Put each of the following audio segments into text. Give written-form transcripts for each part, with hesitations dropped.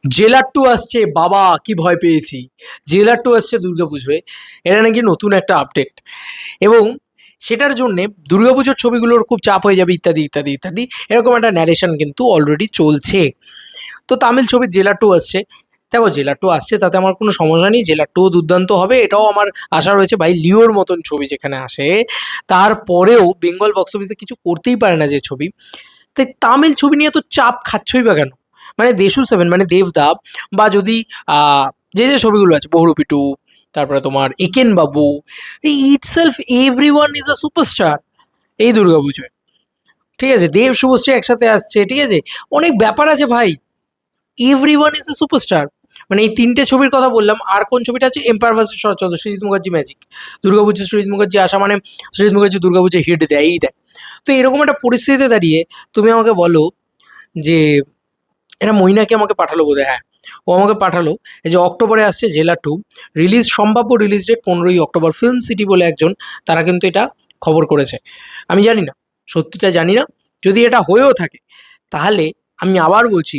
জেলার টু আসছে বাবা, কি ভয় পেয়েছি। জেলার টু আসছে দুর্গাপুজোয়, এটা নাকি নতুন একটা আপডেট, এবং সেটার জন্যে দুর্গাপুজোর ছবিগুলোর খুব চাপ হয়ে যাবে ইত্যাদি ইত্যাদি ইত্যাদি, এরকম একটা ন্যারেশন কিন্তু অলরেডি চলছে। তো তামিল ছবির জেলার টু আসছে। দেখো, জেলার টু আসছে তাতে আমার কোনো সমস্যা নেই, জেলার টু দুর্দান্ত হবে, এটাও আমার আশা রয়েছে। ভাই, লিওর মতন ছবি যেখানে আসে, তারপরেও বেঙ্গল বক্স অফিসে কিছু করতেই পারে না যে ছবি, তাই তামিল ছবি নিয়ে তো চাপ খাচ্ছই বা কেন? মানে দেশু সেভেন মানে দেবদা, বা যদি যে যে ছবিগুলো আছে বহুরূপী টু, তারপরে তোমার একেন বাবু, এই itself every one is a superstar এই দুর্গাপুজোয়। ঠিক আছে, দেব শুভশ্রী একসাথে আসছে, ঠিক আছে, অনেক ব্যাপার আছে ভাই। Every one is a superstar. মানে এই তিনটে ছবির কথা বললাম, আর কোন ছবিটা আছে? Empire versus Sharatchandra, Srijit Mukherjee magic. Durgapuja Srijit Mukherjee আসা মানে সৃজিত মুখার্জি দুর্গাপুজো হিট দেয়ই দেয়। তো এরকম একটা পরিস্থিতিতে দাঁড়িয়ে তুমি আমাকে বলো যে, এটা মইনাকে আমাকে পাঠালো বোধহয়, হ্যাঁ, ও আমাকে পাঠালো এই যে অক্টোবরে আসছে জেলা টু, রিলিজ সম্ভাব্য রিলিজ ডেট 15ই অক্টোবর। ফিল্ম সিটি বলে একজন, তারা কিন্তু এটা খবর করেছে। আমি জানি না, সত্যিটা জানি না। যদি এটা হয়েও থাকে, তাহলে আমি আবার বলছি,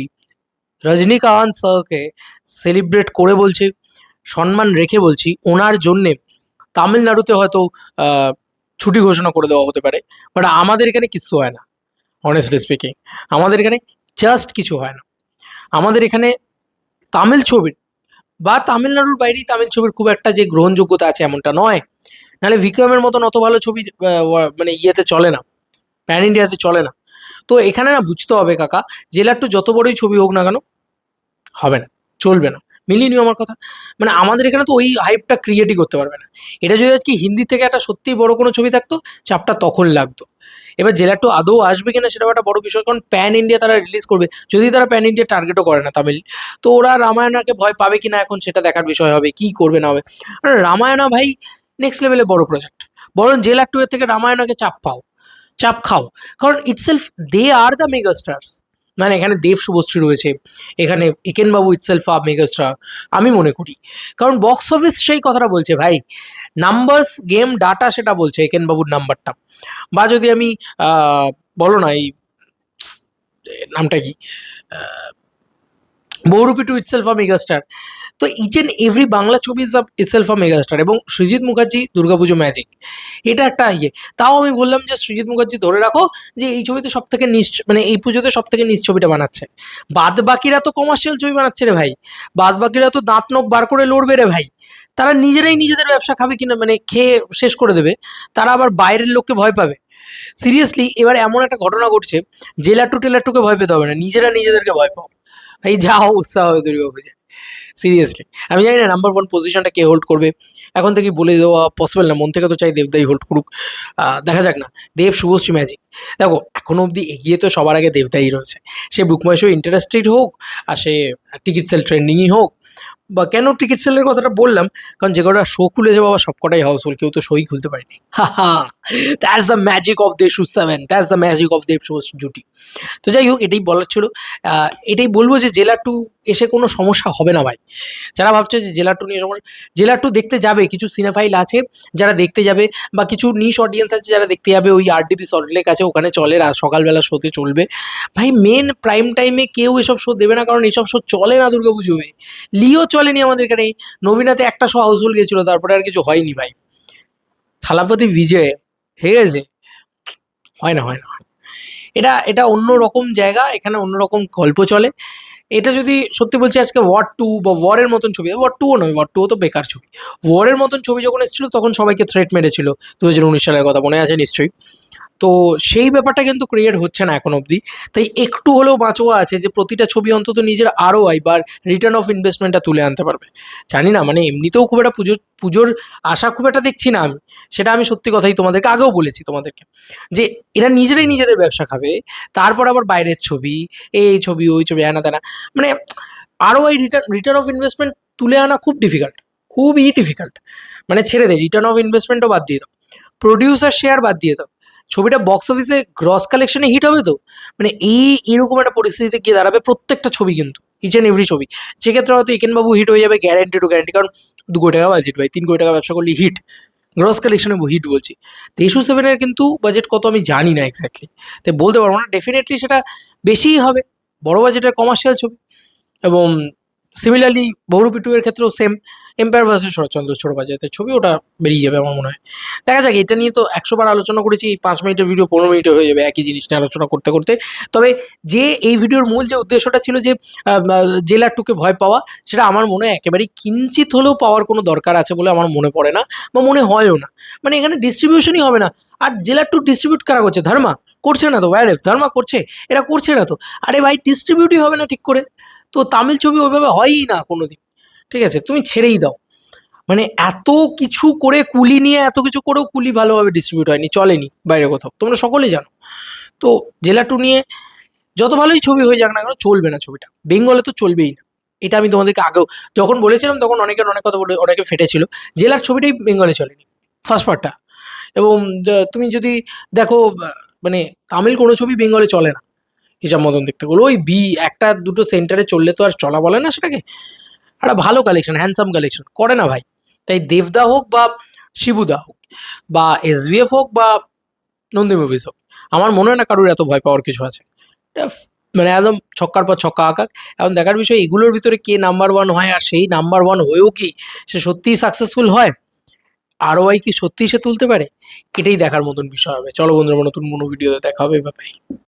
রজনীকান্ত স্যারকে সেলিব্রেট করে বলছি, সম্মান রেখে বলছি, ওনার জন্যে তামিলনাড়ুতে হয়তো আহ, ছুটি ঘোষণা করে দেওয়া হতে পারে। বাট আমাদের এখানে কিচ্ছু হয় না, অনেস্টলি স্পিকিং। আমাদের এখানে জাস্ট কিছু হয় না। আমাদের এখানে তামিল ছবির বা তামিলনাড়ুর বাইরেই তামিল ছবির খুব একটা যে গ্রহণযোগ্যতা আছে এমনটা নয়। নাহলে বিক্রমের মতন অত ভালো ছবি মানে ইয়েতে চলে না, প্যান ইন্ডিয়াতে চলে না। তো এখানে না বুঝতে হবে কাকা, জেলার টু যত বড়ই ছবি হোক না কেন, হবে না, চলবে না। মিলিয়ে নিও আমার কথা। মানে আমাদের এখানে তো ওই হাইপটা ক্রিয়েটই করতে পারবে না। এটা যদি আজকে হিন্দি থেকে একটা সত্যিই বড় কোনো ছবি থাকতো, চাপটা তখন লাগতো। এবার জেলার টু আদৌ আসবে কিনা সেটাও একটা বড় বিষয়, কারণ প্যান ইন্ডিয়া তারা রিলিজ করবে। যদি তারা প্যান ইন্ডিয়া টার্গেটও করে না তামিল, তো ওরা রামায়ণাকে ভয় পাবে কিনা এখন সেটা দেখার বিষয় হবে, কি করবে না হবে। আর রামায়ণা ভাই নেক্সট লেভেলে বড় প্রজেক্ট। বরং জেলার টু এর থেকে রামায়ণাকে চাপ পাও, চাপ খাও। কারণ itself they are the mega stars. মানে এখানে দেব শুভশ্রী রয়েছে, এখানে একেন বাবু ইটসেলফ আ মেগা স্টার, আমি মনে করি। কারণ বক্স অফিস সেই কথাটা বলছে ভাই, নাম্বারস গেম ডাটা সেটা বলছে একেন বাবুর নাম্বারটা। বা যদি আমি বলো না এই নামটা কি, বহুরূপী টু ইটসেলফ আ মেগাস্টার। তো ইচ অ্যান্ড এভরি বাংলা ছবি ইজ ইটসেলফ আ মেগাস্টার। এবং সৃজিত মুখার্জি দুর্গাপুজো ম্যাজিক, এটা একটা ইয়ে। তাও আমি বললাম যে সৃজিত মুখার্জি ধরে রাখো যে এই ছবিতে সব থেকে নিচ, মানে এই পুজোতে সব থেকে নিচ ছবিটা বানাচ্ছে। বাদ বাকিরা তো কমার্শিয়াল ছবি বানাচ্ছে রে ভাই। বাদ বাকিরা তো দাঁত নখ বার করে লড়বে রে ভাই। তারা নিজেরাই নিজেদের ব্যবসা খাবে কিনা, মানে খেয়ে শেষ করে দেবে। তারা আবার বাইরের লোককে ভয় পাবে? সিরিয়াসলি, এবার এমন একটা ঘটনা ঘটছে, জেলার টেলার টুকে ভয় পেতে হবে না, নিজেরা নিজেদেরকে ভয় পাও। ভাই যা অবস্থা হবে দুর্গাপূজায়, সিরিয়াসলি। আমি জানি না নাম্বার ওয়ান পজিশনটা কে হোল্ড করবে, এখন থেকে বলে দেওয়া পসিবল না। মন থেকে তো চাই দেবদাই হোল্ড করুক, দেখা যাক না। দেব শুভশ্রী ম্যাজিক, দেখো এখনো অবধি এগিয়ে তো সবার আগে দেবদাই রয়েছে। সে বুকমাই শো ইন্টারেস্টেড হোক, আর সে টিকিট সেল ট্রেন্ডিংই হোক। বা কেন টিকিট সেলের কথাটা বললাম, কারণ যে কটা শো খুলেছে বাবা সব কটাই হাউসফুল, কেউ তো শোই খুলতে পারেনি। হা হা, that's the magic of Devshu seven, that's the magic of Dev Subhashree জুটি। তো যাই হোক, এটাই বলার ছিল। এটাই বলবো যে জেলা টু এসে কোনো সমস্যা হবে না ভাই। যারা ভাবছে যে জেলা টু নিয়ে সমস্যা, জেলা টু দেখতে যাবে কিছু সিনেফাইল আছে যারা দেখতে যাবে, বা কিছু নিশ অডিয়েন্স আছে যারা দেখতে যাবে। ওই আরডিপি সল্টলেক আছে, ওখানে চলে, সকালবেলা শোতে চলবে। ভাই মেন প্রাইম টাইমে কেউ এসব শো দেবে না, কারণ এসব শো চলে না দুর্গাপুজোয়। লিও চলেনি আমাদের এখানে, নবীনাতে একটা শো হাউসফুল গেছিলো, তারপরে আর কিছু হয়নি ভাই। থালাপতি বিজয়, ঠিক আছে, হয় না, হয় না। এটা এটা অন্য রকম জায়গা, এখানে অন্য রকম গল্প চলে। এটা যদি সত্যি বলছি, আজকে ওয়ার টু বা ওয়ারের মতন ছবি, ওয়ার টুও নয়, ওয়ার টুও তো বেকার ছবি। ওয়ারের মতন ছবি যখন এসেছিল তখন সবাইকে থ্রেট মেরেছিল, 2019 সালের কথা মনে আছে নিশ্চয়ই। তো সেই ব্যাপারটা কিন্তু ক্রিয়েট হচ্ছে না এখন অবধি। তাই একটু হলেও বাঁচোয়া আছে যে প্রতিটা ছবি অন্তত নিজের আরওআই বা রিটার্ন অফ ইনভেস্টমেন্টটা তুলে আনতে পারবে। জানি না, মানে এমনিতেও খুব একটা পুজোর পুজোর আশা খুব একটা দেখছি না আমি। সেটা আমি সত্যি কথাই তোমাদেরকে আগেও বলেছি তোমাদেরকে, যে এরা নিজেরাই নিজেদের ব্যবসা খাবে, তারপর আবার বাইরের ছবি, এই ছবি ওই ছবি, হ্যানা ত্যানা। মানে আরওআই, রিটার্ন অফ ইনভেস্টমেন্ট তুলে আনা খুব ডিফিকাল্ট, খুবই ডিফিকাল্ট। মানে ছেড়ে দে, রিটার্ন অফ ইনভেস্টমেন্টও বাদ দিয়ে দাও, প্রডিউসার শেয়ার বাদ দিয়ে দাও, ছবিটা বক্স অফিসে গ্রস কালেকশনে হিট হবে তো? মানে এরকম একটা পরিস্থিতিতে গিয়ে দাঁড়াবে প্রত্যেকটা ছবি, কিন্তু ইচ অ্যান্ড এভরি ছবি। সেক্ষেত্রে হয়তো একেনবাবু হিট হয়ে যাবে, গ্যারান্টি টু গ্যারান্টি, কারণ 2 কোটি টাকা বাজেট ভাই, 3 কোটি টাকা ব্যবসা করলে হিট, গ্রস কালেকশনে হিট বলছি। দেশু সেভেনের কিন্তু বাজেট কত আমি জানি না এক্স্যাক্টলি, তাই বলতে পারবো না। ডেফিনেটলি সেটা বেশিই হবে, বড় বাজেটের কমার্শিয়াল ছবি। এবং সিমিলারলি বহুরূপী 2 এর ক্ষেত্রেও সেম, এম্পায়ার ভার্সেস শরৎচন্দ্র ছোট বাজেটের ছবি, ওটা বেরিয়ে যাবে আমার মনে হয়। দেখা যাক, এটা নিয়ে তো 100 বার আলোচনা করেছি, এই 5 মিনিটের ভিডিও 15 মিনিটের হয়ে যাবে একই জিনিস নিয়ে আলোচনা করতে করতে। তবে যে এই ভিডিওর মূল যে উদ্দেশ্যটা ছিল যে জেলার 2 কে ভয় পাওয়া, সেটা আমার মনে হয় একেবারেই কিঞ্চিত হলেও পাওয়ার কোনো দরকার আছে বলে আমার মনে পড়ে না, বা মনে হয়ও না। মানে এখানে ডিস্ট্রিবিউশনই হবে না। আর জেলার 2 ডিস্ট্রিবিউট কারা করছে? ধর্মা করছে না তো, ওয়ারএফ ধর্মা করছে, এরা করছে না তো। আরে ভাই, ডিস্ট্রিবিউটই হবে না ঠিক করে, তো তামিল ছবি ওইভাবে হয়ই না কোনোদিন। ঠিক আছে, তুমি ছেড়েই দাও। মানে এত কিছু করে, কুলি নিয়ে এত কিছু করেও কুলি ভালোভাবে ডিস্ট্রিবিউট হয়নি, চলেনি বাইরে কোথাও, তোমরা সকলেই জানো। তো জেলা 2 নিয়ে যত ভালোই ছবি হয়ে যাক না কেন, চলবে না ছবিটা, বেঙ্গলে তো চলবেই না। এটা আমি তোমাদেরকে আগেও যখন বলেছিলাম, তখন অনেকের অনেক কথা বলে অনেকে ফেটেছিল। জেলার ছবিটাই বেঙ্গলে চলেনি ফার্স্ট পার্টটা। এবং তুমি যদি দেখো, মানে তামিল কোনো ছবি বেঙ্গলে চলে না হিসাব মতন দেখতে গেলো। ওই একটা দুটো সেন্টারে চললে তো আর চলা বলে না সেটাকে। একটা ভালো কালেকশন, হ্যান্ডসাম কালেকশন করে না ভাই। তাই দেবদা হোক বা শিবুদা হোক বা এসভিএফ হোক বা নন্দী মুভিজ হোক, আমার মনে হয় না কারোর এত ভয় পাওয়ার কিছু আছে। এটা মানে একদম ছক্কার পর ছক্কা আঁকা। এখন দেখার বিষয় এগুলোর ভিতরে কে নাম্বার ওয়ান হয়, আর সেই নাম্বার ওয়ান হয়েও কি সে সত্যিই সাকসেসফুল হয়, আরওআই কি সত্যিই সে তুলতে পারে, এটাই দেখার মতন বিষয় হবে। চলো বন্ধুরা, নতুন কোনো ভিডিওতে দেখা হবে, বাই।